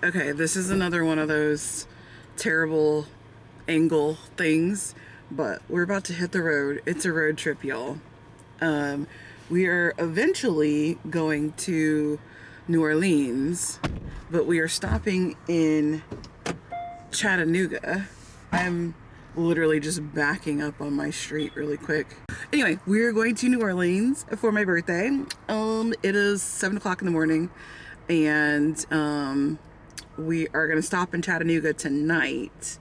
Okay, this is another one of those terrible angle things, but we're about to hit the road. It's a road trip, y'all. We are eventually going to New Orleans, but we are stopping in Chattanooga. I'm literally just backing up on my street really quick. Anyway, we're going to New Orleans for my birthday. It is 7 o'clock in the morning, and we are going to stop in Chattanooga tonight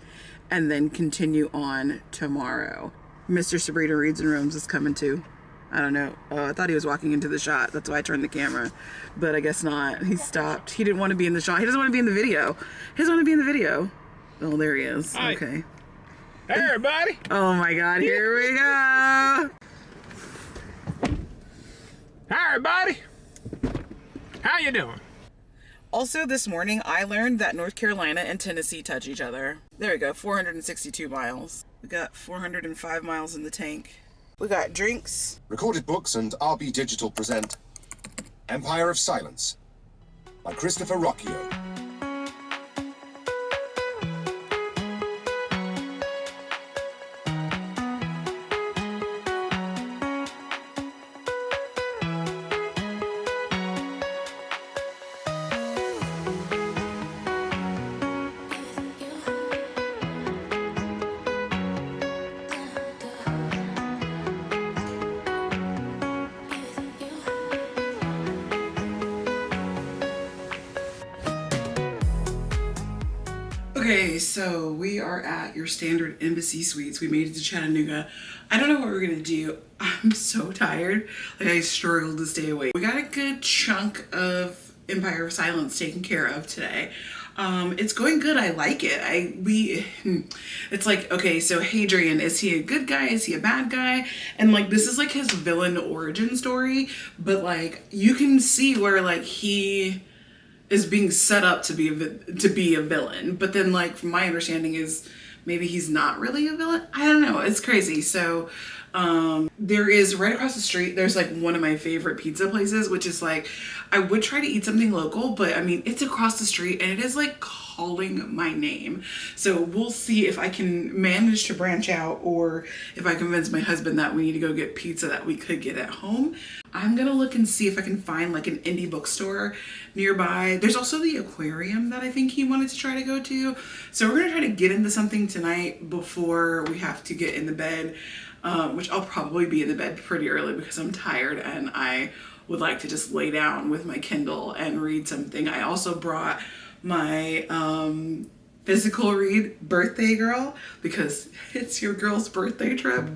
and then continue on tomorrow. Mr. Sabrina Reads and Roams is coming too. I don't know. I thought he was walking into the shot. That's why I turned the camera. But I guess not. He stopped. He didn't want to be in the shot. He doesn't want to be in the video. He doesn't want to be in the video. Oh, there he is. Hi. Okay. Hey, everybody. Oh my God. Here we go. Hi, everybody. How you doing? Also, this morning, I learned that North Carolina and Tennessee touch each other. There we go. 462 miles. We got 405 miles in the tank. We got drinks. Recorded Books and RB Digital present Empire of Silence by Christopher Rocchio. Okay, so we are at your standard embassy suites. We made it to Chattanooga. I don't know what we're gonna do. I'm so tired. Like, I struggled to stay awake. We got a good chunk of Empire of Silence taken care of today. It's going good. I like it. It's like, okay, so Hadrian, is he a good guy? Is he a bad guy? And like, this is like his villain origin story, but like, you can see where like he is being set up to be a villain, but then like from my understanding is maybe he's not really a villain. I don't know. It's crazy. So there is right across the street, there's like one of my favorite pizza places, which is like, I would try to eat something local, but I mean, it's across the street and it is like calling my name. So we'll see if I can manage to branch out or if I convince my husband that we need to go get pizza that we could get at home. I'm gonna look and see if I can find like an indie bookstore nearby. There's also the aquarium that I think he wanted to try to go to. So we're gonna try to get into something tonight before we have to get in the bed, which I'll probably be in the bed pretty early because I'm tired and I would like to just lay down with my Kindle and read something. I also brought my physical read Birthday Girl because it's your girl's birthday trip.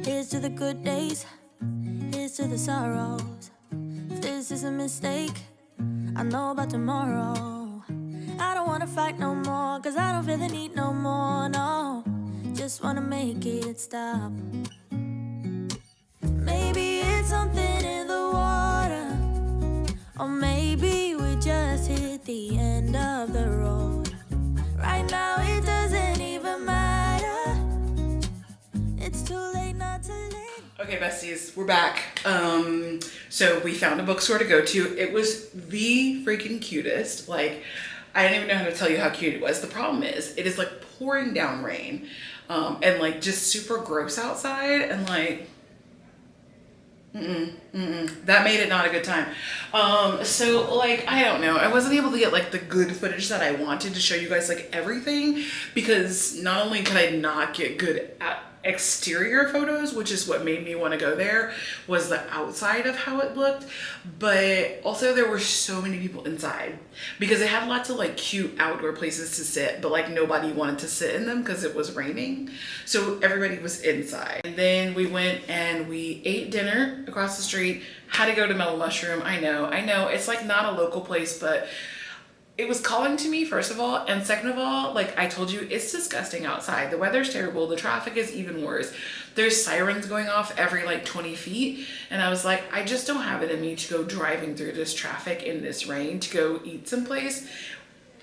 Here's to the good days, here's to the sorrows. If this is a mistake, I know about tomorrow. I don't wanna fight no more, cause I don't feel the need no more, no. Just wanna make it stop. Maybe it's something in the water, or maybe we just hit the end of the road. Right now it doesn't even matter. It's too late not to let. Okay, besties, we're back. So we found a bookstore to go to. It was the freaking cutest. Like, I don't even know how to tell you how cute it was. The problem is, it is like pouring down rain, and like just super gross outside, and like, that made it not a good time. So like, I don't know. I wasn't able to get like the good footage that I wanted to show you guys like everything, because not only could I not get good exterior photos, which is what made me want to go there, was the outside of how it looked, but also there were so many people inside because it had lots of like cute outdoor places to sit, but like nobody wanted to sit in them because it was raining, so everybody was inside. And then we went and we ate dinner across the street. Had to go to Mellow Mushroom. I know it's like not a local place, but it was calling to me, first of all, and second of all, like I told you, it's disgusting outside. The weather's terrible. The traffic is even worse. There's sirens going off every like 20 feet. And I was like, I just don't have it in me to go driving through this traffic in this rain to go eat someplace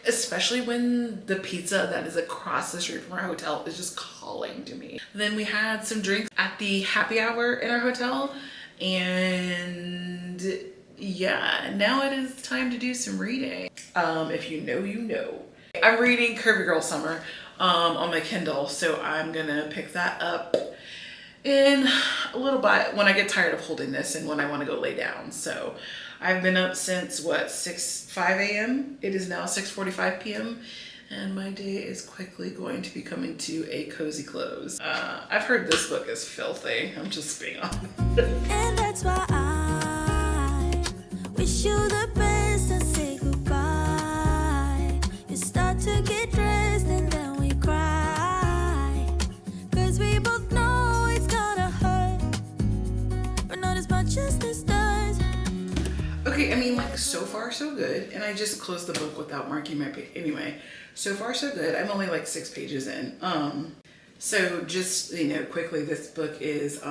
especially when the pizza that is across the street from our hotel is just calling to me. Then we had some drinks at the happy hour in our hotel, and yeah, now it is time to do some reading. If you know, you know. I'm reading Curvy Girl Summer on my Kindle, so I'm gonna pick that up in a little bit when I get tired of holding this and when I want to go lay down. So I've been up since what, 5 a.m. It is now 6:45 p.m. and my day is quickly going to be coming to a cozy close. I've heard this book is filthy. I'm just being honest. And that's why I wish you the best and say goodbye. You start to get dressed and then we cry, 'cause we both know it's gonna hurt, but not as much as this does. Okay, I mean, like, so far so good. And I just closed the book without marking my page. Anyway, so far so good. I'm only like 6 pages in. So just, you know, quickly, this book is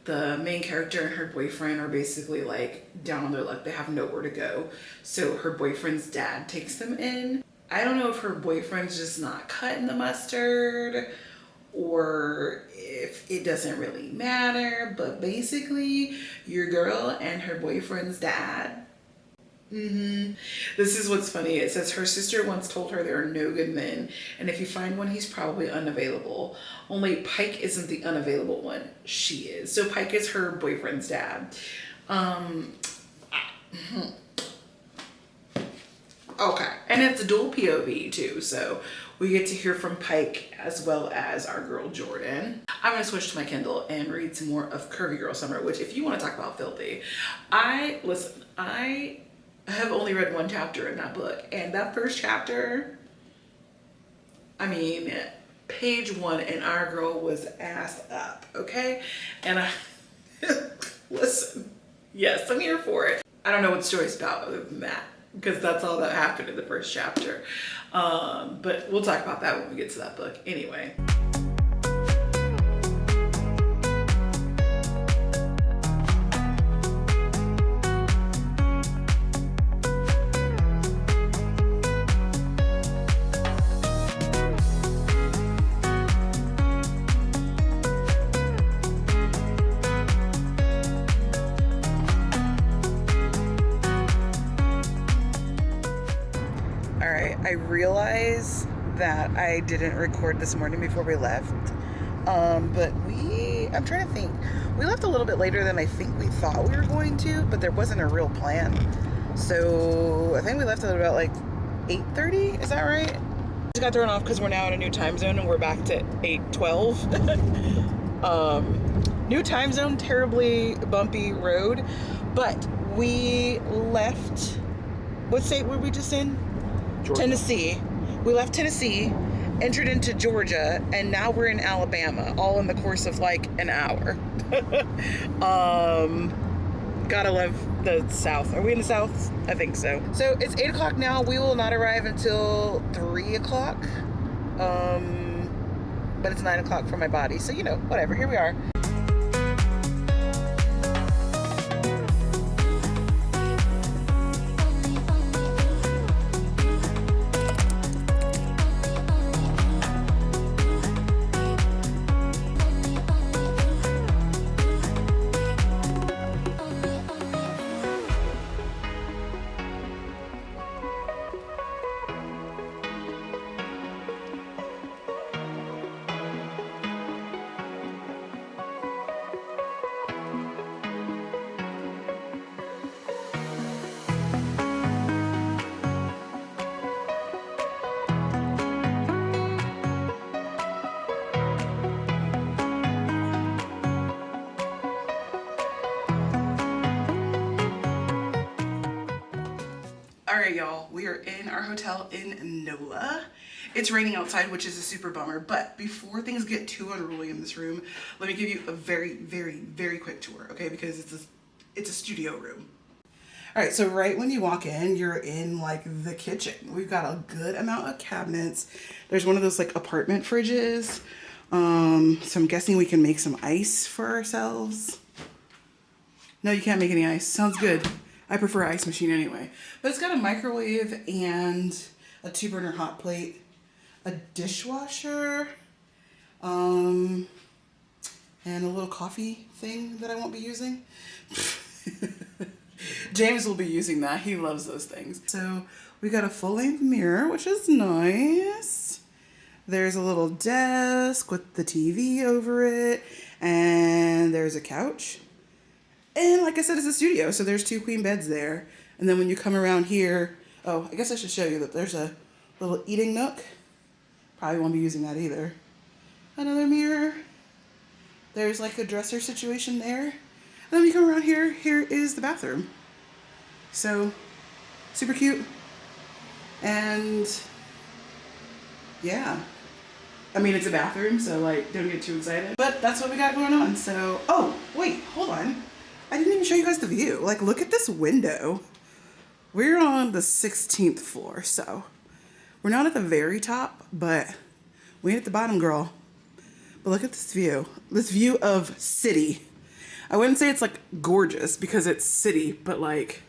the main character and her boyfriend are basically like down on their luck. They have nowhere to go. So her boyfriend's dad takes them in. I don't know if her boyfriend's just not cutting the mustard or if it doesn't really matter, but basically your girl and her boyfriend's dad. This is what's funny. It says her sister once told her there are no good men, and if you find one, he's probably unavailable. Only Pike isn't the unavailable one. She is. So Pike is her boyfriend's dad. Okay, and it's a dual POV too, so we get to hear from Pike as well as our girl Jordan. I'm gonna switch to my Kindle and read some more of Curvy Girl Summer, which, if you want to talk about filthy, I have only read one chapter in that book, and that first chapter, I mean, page 1 and our girl was ass up, okay? And I, listen, yes, I'm here for it. I don't know what the story's about other than that, because that's all that happened in the first chapter. But we'll talk about that when we get to that book. Anyway. I realize that I didn't record this morning before we left, but I'm trying to think. We left a little bit later than I think we thought we were going to, but there wasn't a real plan. So I think we left at about like 8:30, is that right? Just got thrown off because we're now in a new time zone and we're back to 8:12. New time zone, terribly bumpy road, but we left, what state were we just in? Georgia. Tennessee. We left Tennessee, entered into Georgia, and now we're in Alabama, all in the course of like an hour. Gotta love the South. Are we in the South? I think so. So it's 8 o'clock now. We will not arrive until 3 o'clock. But it's 9 o'clock for my body. So, you know, whatever. Here we are. All right, y'all, we are in our hotel in NOLA. It's raining outside, which is a super bummer, but before things get too unruly in this room, let me give you a very, very, very quick tour, okay? Because it's a studio room. All right, so right when you walk in, you're in like the kitchen. We've got a good amount of cabinets. There's one of those like apartment fridges. So I'm guessing we can make some ice for ourselves. No, you can't make any ice. Sounds good. I prefer ice machine anyway. But it's got a microwave and a 2-burner hot plate, a dishwasher, and a little coffee thing that I won't be using. James will be using that. He loves those things. So we got a full-length mirror, which is nice. There's a little desk with the TV over it, and there's a couch. And like I said, it's a studio, so there's 2 queen beds there. And then when you come around here, oh, I guess I should show you that there's a little eating nook. Probably won't be using that either. Another mirror. There's like a dresser situation there. And then when you come around here, here is the bathroom. So, super cute. And yeah. I mean, it's a bathroom, so like, don't get too excited. But that's what we got going on. So, oh, wait, hold on. I didn't even show you guys the view. Like, look at this window. We're on the 16th floor, so we're not at the very top, but we ain't at the bottom, girl. But look at this view. This view of city. I wouldn't say it's like gorgeous because it's city, but like,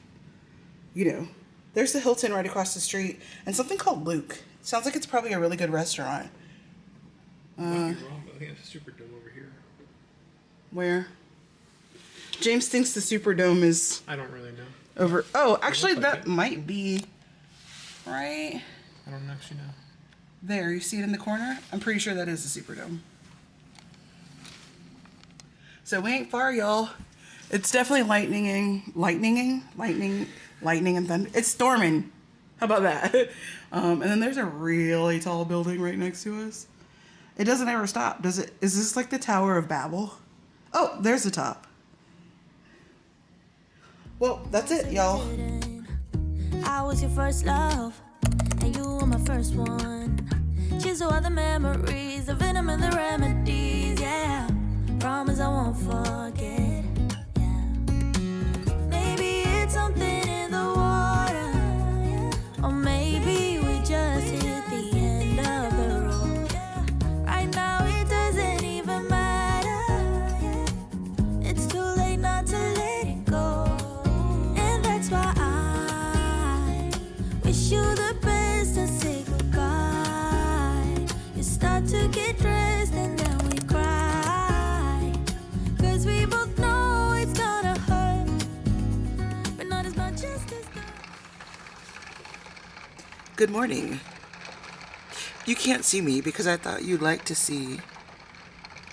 you know, there's the Hilton right across the street and something called Luke. Sounds like it's probably a really good restaurant. Might be wrong, but I think it's a Superdome over here. Where? James thinks the Superdome is I don't really know. over. Oh, actually, like that it. might be right I don't actually know. there. You see it in the corner? I'm pretty sure that is the Superdome. So we ain't far, y'all. It's definitely lightning and thunder. It's storming. How about that? And then there's a really tall building right next to us. It doesn't ever stop, does it? Is this like the Tower of Babel? Oh, there's the top. Well, that's it, y'all. I was your first love, and you were my first one. Cheers to all the memories, the venom and the remedies, yeah. Promise I won't forget, yeah. Maybe it's something in the water, yeah. Or maybe we just hit the end of the road, yeah. Right now it doesn't even matter, yeah. It's too late not to let it go. And that's why I wish you the best and say goodbye. You start to get dressed and then we cry, 'cause we both know it's gonna hurt, but not as much as this does. Good morning. You can't see me because I thought you'd like to see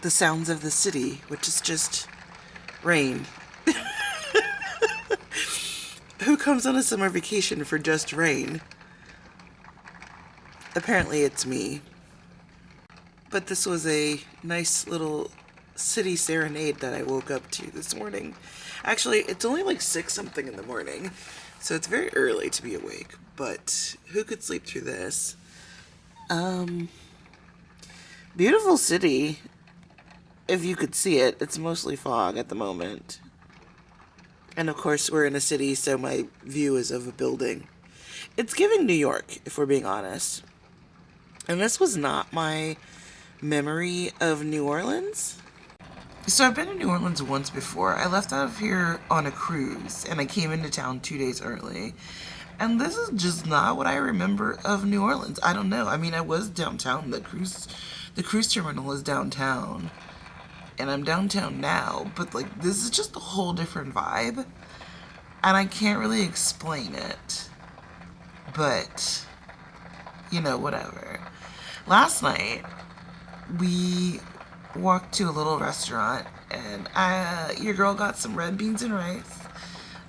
the sounds of the city, which is just rain. Who comes on a summer vacation for just rain? Apparently it's me. But this was a nice little city serenade that I woke up to this morning. Actually, it's only like 6-something in the morning, so it's very early to be awake, but who could sleep through this? Beautiful city. If you could see it, it's mostly fog at the moment. And of course, we're in a city, so my view is of a building. It's giving New York, if we're being honest. And this was not my memory of New Orleans. So I've been to New Orleans once before. I left out of here on a cruise, and I came into town 2 days early. And this is just not what I remember of New Orleans. I don't know. I mean, I was downtown. The cruise terminal is downtown. And I'm downtown now, but like this is just a whole different vibe, and I can't really explain it, but you know, whatever. Last night we walked to a little restaurant, and your girl got some red beans and rice,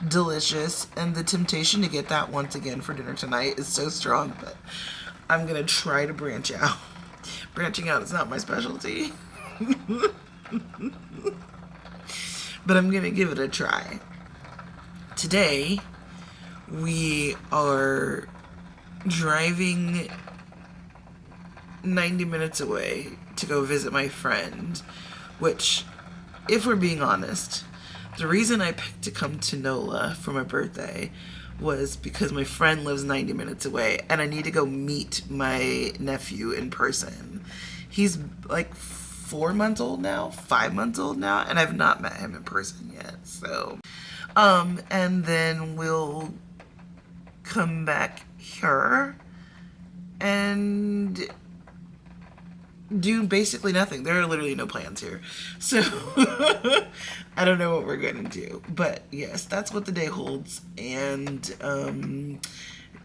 delicious, and the temptation to get that once again for dinner tonight is so strong, but I'm gonna try to branch out. Branching out is not my specialty. But I'm gonna give it a try. Today, we are driving 90 minutes away to go visit my friend, which, if we're being honest, the reason I picked to come to NOLA for my birthday was because my friend lives 90 minutes away, and I need to go meet my nephew in person. He's like 4 months old now, 5 months old now, and I've not met him in person yet, so, and then we'll come back here and do basically nothing. There are literally no plans here. So I don't know what we're going to do. But yes, that's what the day holds. And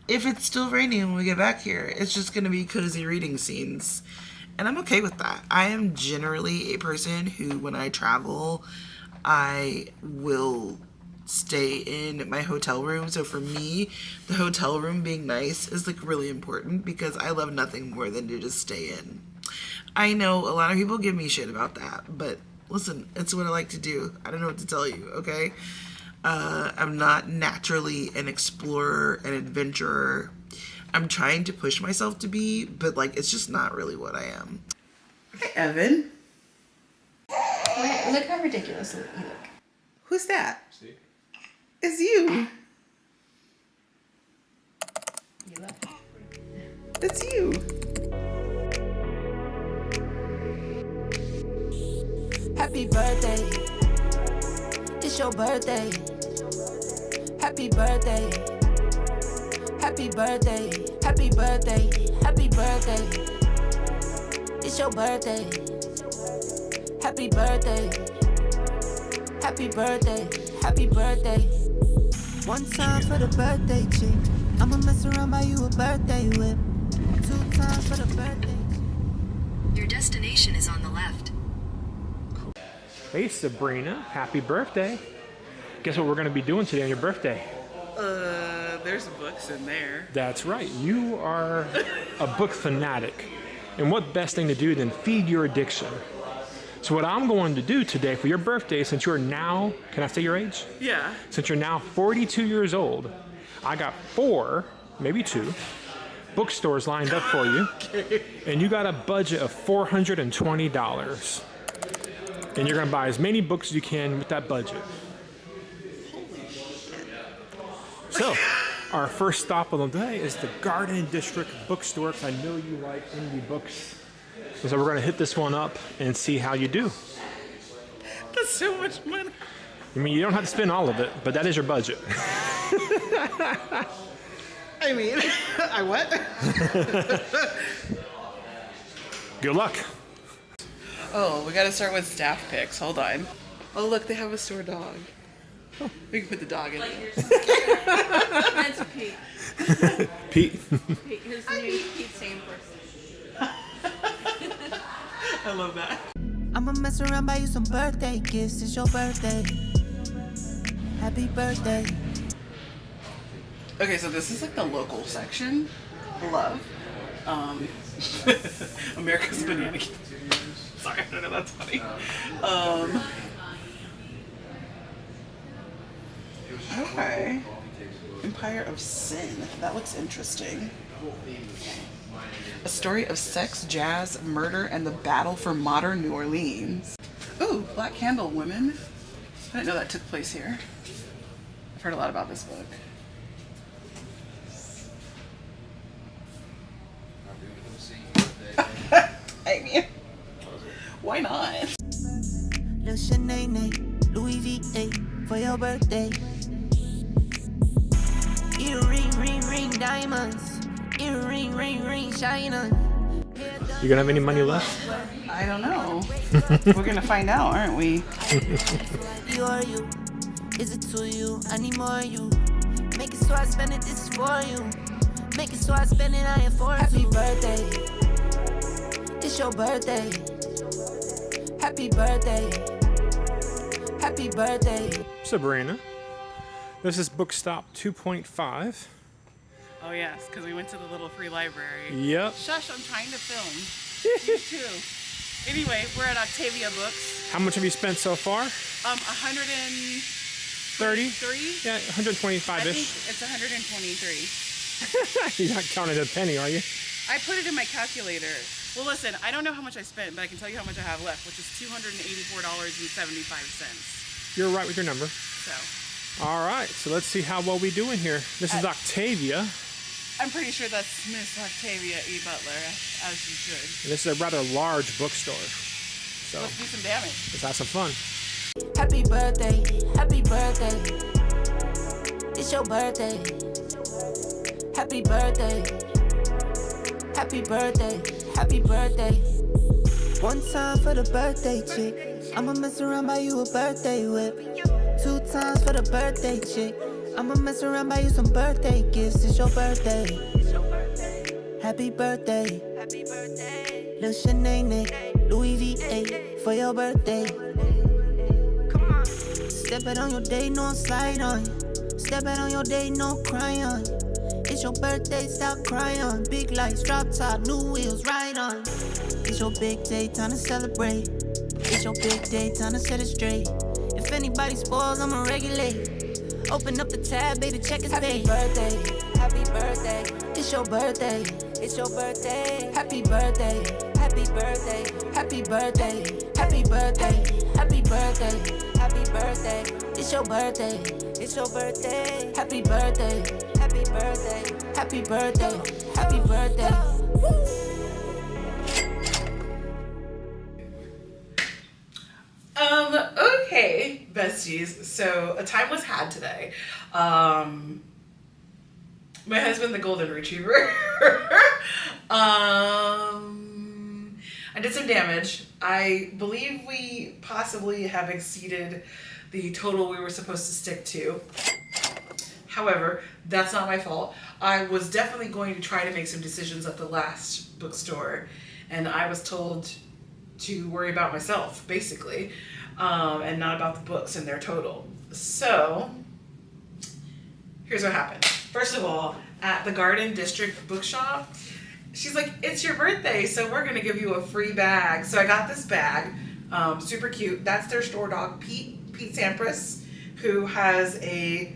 if it's still raining when we get back here, it's just going to be cozy reading scenes. And I'm okay with that. I am generally a person who, when I travel, I will stay in my hotel room. So for me, the hotel room being nice is like really important because I love nothing more than to just stay in. I know a lot of people give me shit about that, but listen, it's what I like to do. I don't know what to tell you, okay? I'm not naturally an explorer, an adventurer. I'm trying to push myself to be, but like it's just not really what I am. Hey, Evan. Wait, look how ridiculous you look. Who's that? See? It's you. You look. It's you. Happy birthday. It's your birthday. Happy birthday. Happy birthday. Happy birthday. Happy birthday. It's your birthday. Happy birthday. Happy birthday. Happy birthday. One time for the birthday chick. I'ma mess around buy you a birthday whip. 2 times for the birthday. Your destination is on the left. Hey, Sabrina, happy birthday. Guess what we're going to be doing today on your birthday? There's books in there. That's right. You are a book fanatic. And what best thing to do than feed your addiction? So what I'm going to do today for your birthday, since you're now, can I say your age? Yeah. Since you're now 42 years old, I got 4, maybe 2, bookstores lined up for you. Okay. And you got a budget of $420. And you're going to buy as many books as you can with that budget. So, our first stop of the day is the Garden District Bookstore, because I know you like indie books. So we're going to hit this one up and see how you do. That's so much money. I mean, you don't have to spend all of it, but that is your budget. I mean, I what? Good luck. Oh, we gotta start with staff picks. Hold on. Oh, look, they have a store dog. Oh, we can put the dog in. That's Pete. Pete. Pete. Here's the new Pete same person. I love that. I'ma mess around buy you some birthday gifts. It's your birthday. Happy birthday. Okay, so this is like the local section. Love. America's Banana King. Sorry, I don't know, that's funny. Okay. Empire of Sin. That looks interesting. A story of sex, jazz, murder, and the battle for modern New Orleans. Ooh, Black Candle Women. I didn't know that took place here. I've heard a lot about this book. I mean, why not? Lil Shanae, Louis V. For your birthday. Earring, ring, ring, diamonds. Earring, ring, ring, shining. You gonna have any money left? I don't know. We're gonna find out, aren't we? You or you? Is it to you? I need more of you. Make it so I spend it, this is for you. Make it so I spend it, I am for you. Happy birthday. It's your birthday. Happy birthday. Happy birthday. Sabrina. This is Book Stop 2.5. Oh yes, because we went to the little free library. Yep. Shush, I'm trying to film. You too. Anyway, we're at Octavia Books. How much have you spent so far? 130. 30? Yeah, 125-ish. I think it's 123. You're not counting a penny, are you? I put it in my calculator. Well, listen, I don't know how much I spent, but I can tell you how much I have left, which is $284.75. You're right with your number. So, All right, so let's see how well we do in here. This is Octavia. I'm pretty sure that's Miss Octavia E. Butler, as you should. And this is a rather large bookstore. So Let's do some damage. let's have some fun. Happy birthday. Happy birthday. It's your birthday. Happy birthday. Happy birthday, happy birthday. One time for the birthday chick. I'ma mess around buy you a birthday whip. 2 times for the birthday chick. I'ma mess around buy you some birthday gifts. It's your birthday. Happy birthday. Lil' Shanae, Louis V.A. for your birthday. Step it on your day, no slide on you. Step it on your day, no cry on you. It's your birthday, stop crying. Big lights, drop top, new wheels, ride on. It's your big day, time to celebrate. It's your big day, time to set it straight. If anybody spoils, I'ma regulate. Open up the tab, baby, check his pay. Happy birthday, happy birthday. It's your birthday, it's your birthday. Happy birthday, happy birthday, happy birthday, happy birthday, happy birthday, happy birthday. It's your birthday, it's your birthday. Happy birthday, happy birthday, happy birthday, happy birthday. Okay, besties. So a time was had today. My husband, the golden retriever. I did some damage. I believe we possibly have exceeded the total we were supposed to stick to. However, that's not my fault. I was definitely going to try to make some decisions at the last bookstore, and I was told to worry about myself, basically, and not about the books and their total. So, here's what happened. First of all, at the Garden District bookshop, she's like, it's your birthday, so we're gonna give you a free bag. So I got this bag, super cute. That's their store dog, Pete Sampras, who has a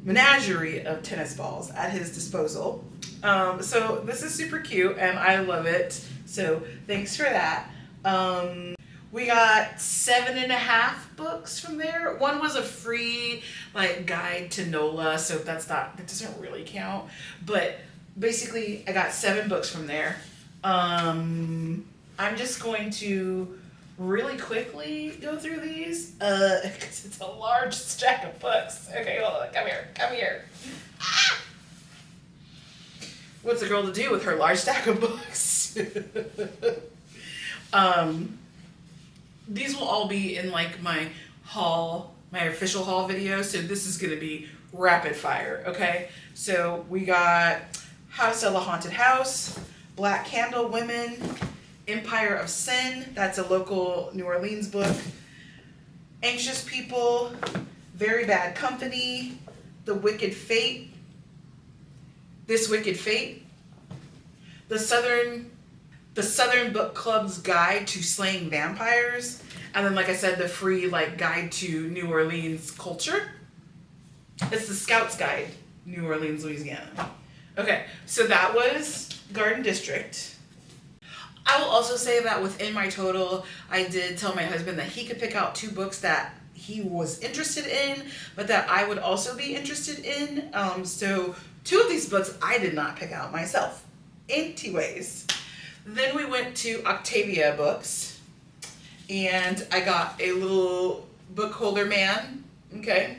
menagerie of tennis balls at his disposal. So this is super cute and I love it. So thanks for that. We got 7.5 books from there. One was a free like guide to NOLA, so that doesn't really count. But basically I got 7 books from there. I'm just going to really quickly go through these because it's a large stack of books. Okay, hold on, come here. Ah! What's a girl to do with her large stack of books? These will all be in like my haul, my official haul video, so this is gonna be rapid fire, okay? So we got How to Sell a Haunted House, Black Candle Women, Empire of Sin, that's a local New Orleans book, Anxious People, Very Bad Company, The Wicked Fate, This Wicked Fate, The Southern Book Club's Guide to Slaying Vampires, and then like I said, the free like guide to New Orleans culture. It's the Scout's Guide, New Orleans, Louisiana. Okay, so that was Garden District. I will also say that within my total, I did tell my husband that he could pick out 2 books that he was interested in, but that I would also be interested in. So 2 of these books I did not pick out myself. Anyways, then we went to Octavia Books, and I got a little book holder man, okay?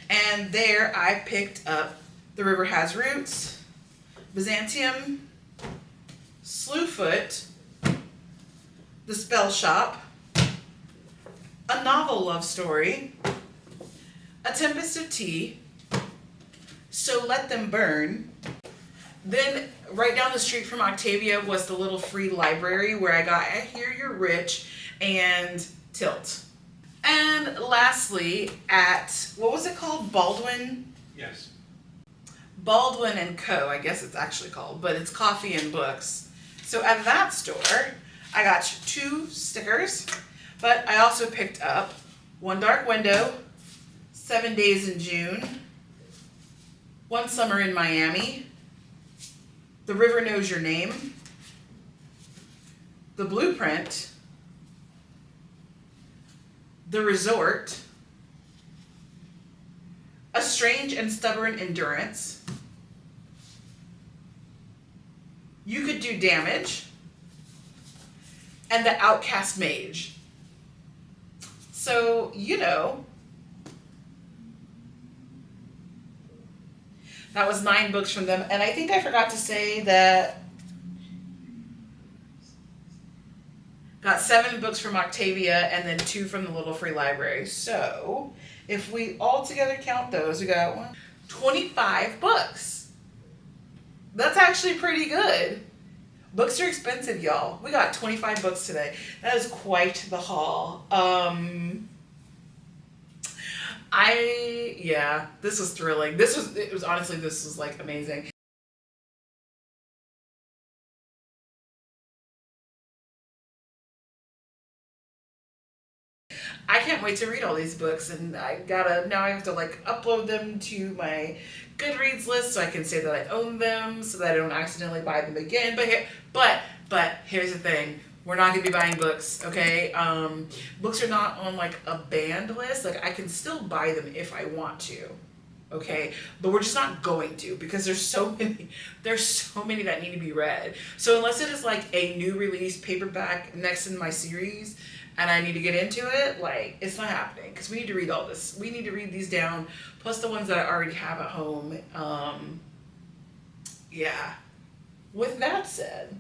And there I picked up The River Has Roots, Byzantium, Slewfoot, The Spell Shop, A Novel Love Story, A Tempest of Tea, So Let Them Burn. Then right down the street from Octavia was the little free library where I got I Hear You're Rich and Tilt. And lastly, at, what was it called? Baldwin? Yes. Baldwin and Co., I guess it's actually called, but it's Coffee and Books. So at that store, I got 2 stickers, but I also picked up One Dark Window, 7 Days in June, One Summer in Miami, The River Knows Your Name, The Blueprint, The Resort, A Strange and Stubborn Endurance, You Could Do Damage, and The Outcast Mage. So, you know, that was 9 books from them. And I think I forgot to say that Got 7 books from Octavia and then 2 from the Little Free Library. So if we all together count those, we got 25 books. That's actually pretty good. Books are expensive, y'all. We got 25 books today. That is quite the haul. Yeah, this was thrilling. This was like amazing. I can't wait to read all these books, and now I have to like upload them to my Goodreads list so I can say that I own them so that I don't accidentally buy them again. But here's the thing. We're not going to be buying books, okay? Books are not on like a banned list. Like I can still buy them if I want to, okay? But we're just not going to because there's so many that need to be read. So unless it is like a new release paperback next in my series and I need to get into it, like it's not happening because we need to read all this. We need to read these down plus the ones that I already have at home. Yeah. With that said,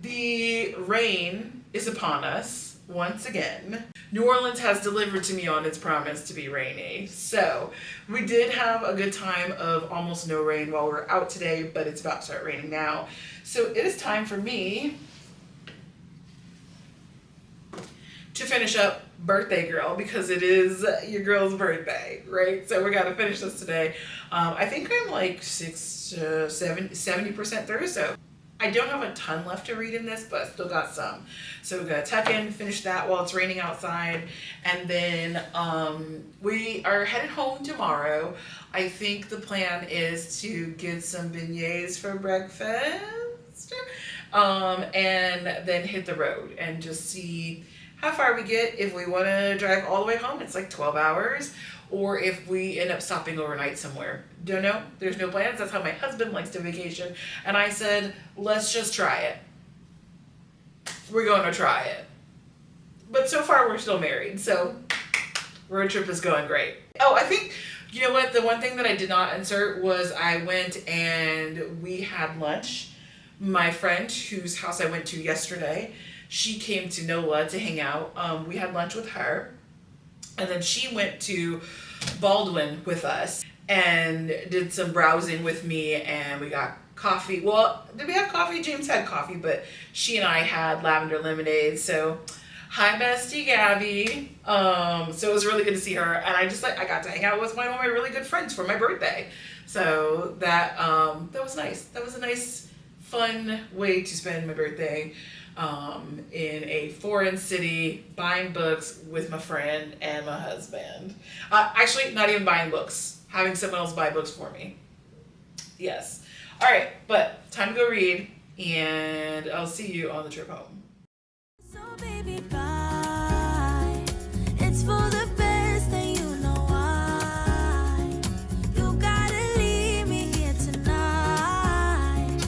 the rain is upon us once again. New Orleans has delivered to me on its promise to be rainy. So we did have a good time of almost no rain while we were out today, but it's about to start raining now. So it is time for me to finish up Birthday Girl because it is your girl's birthday, right? So we got to finish this today. I think I'm like 70% through, so I don't have a ton left to read in this, but I still got some. So we're gonna tuck in, finish that while it's raining outside, and then we are headed home tomorrow. I think the plan is to get some beignets for breakfast, and then hit the road and just see how far we get. If we want to drive all the way home, it's like 12 hours, or if we end up stopping overnight somewhere. Don't know. There's no plans. That's how my husband likes to vacation. And I said, let's just try it. We're going to try it. But so far, we're still married. So road trip is going great. Oh, I think, you know what? The one thing that I did not insert was I went and we had lunch. My friend whose house I went to yesterday, she came to NOLA to hang out. We had lunch with her. And then she went to Baldwin with us and did some browsing with me, and we got coffee. Well, did we have coffee? James had coffee, but she and I had lavender lemonade. So hi bestie Gabby. So it was really good to see her, and I got to hang out with one of my really good friends for my birthday. So that was nice. That was a nice, fun way to spend my birthday. In a foreign city, buying books with my friend and my husband. Actually, not even buying books, having someone else buy books for me. Yes. All right, but time to go read, and I'll see you on the trip home. So baby, bye. It's for the best, and you know why. You gotta leave me here tonight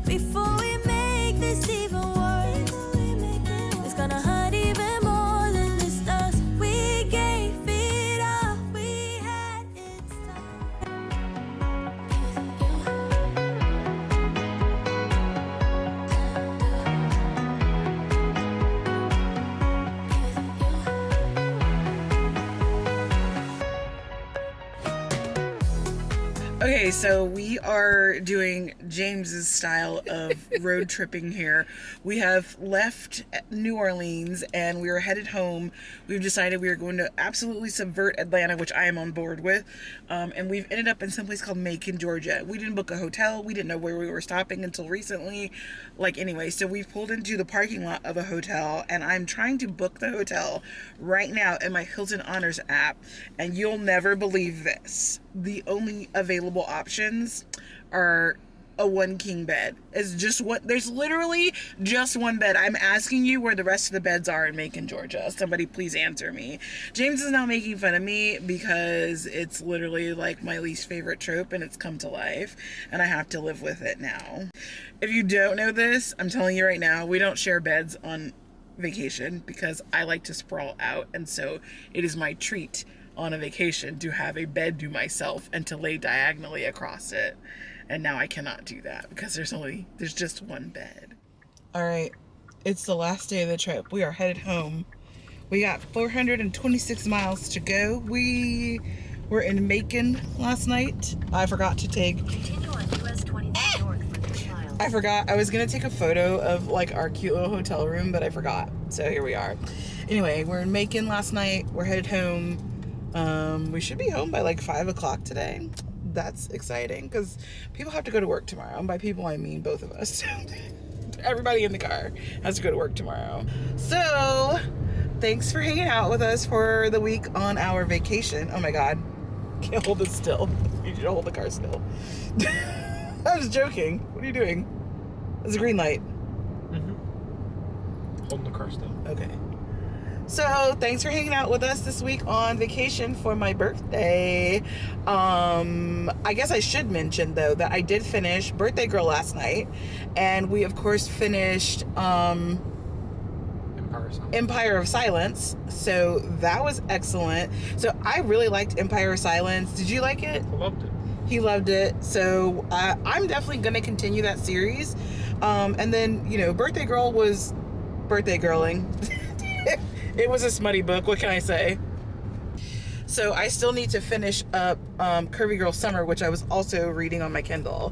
before we make this even worse. It's gonna hurt even more than just us. We gave it up. We had it Okay, so we are doing James's style of road tripping here. We have left New Orleans and we are headed home. We've decided we are going to absolutely subvert Atlanta, which I am on board with. And we've ended up in some place called Macon, Georgia. We didn't book a hotel. We didn't know where we were stopping until recently. So we've pulled into the parking lot of a hotel, and I'm trying to book the hotel right now in my Hilton Honors app. And you'll never believe this. The only available options are a 1 king bed. There's literally just one bed. I'm asking you where the rest of the beds are in Macon, Georgia. Somebody please answer me. James is now making fun of me because it's literally like my least favorite trope and it's come to life and I have to live with it now. If you don't know this, I'm telling you right now, we don't share beds on vacation because I like to sprawl out, and so it is my treat on a vacation to have a bed to myself and to lay diagonally across it. And now I cannot do that because there's just one bed. All right. It's the last day of the trip. We are headed home. We got 426 miles to go. We were in Macon last night. I forgot to take... Continue on US 23 north for 3 miles. I forgot. I was going to take a photo of like our cute little hotel room, but I forgot. So here we are. Anyway, we're in Macon last night. We're headed home. We should be home by like 5 o'clock today. That's exciting because people have to go to work tomorrow. And by people, I mean both of us. Everybody in the car has to go to work tomorrow. So thanks for hanging out with us for the week on our vacation. Oh my God. Can't hold it still. You need to hold the car still. I was joking. What are you doing? There's a green light. Holding the car still. Okay. So thanks for hanging out with us this week on vacation for my birthday. I guess I should mention though that I did finish Birthday Girl last night, and we of course finished Empire of Silence. So that was excellent. So I really liked Empire of Silence. Did you like it? I loved it. He loved it. So I'm definitely going to continue that series. And then, you know, Birthday Girl was birthday girling. It was a smutty book. What can I say? So I still need to finish up Curvy Girl Summer, which I was also reading on my Kindle.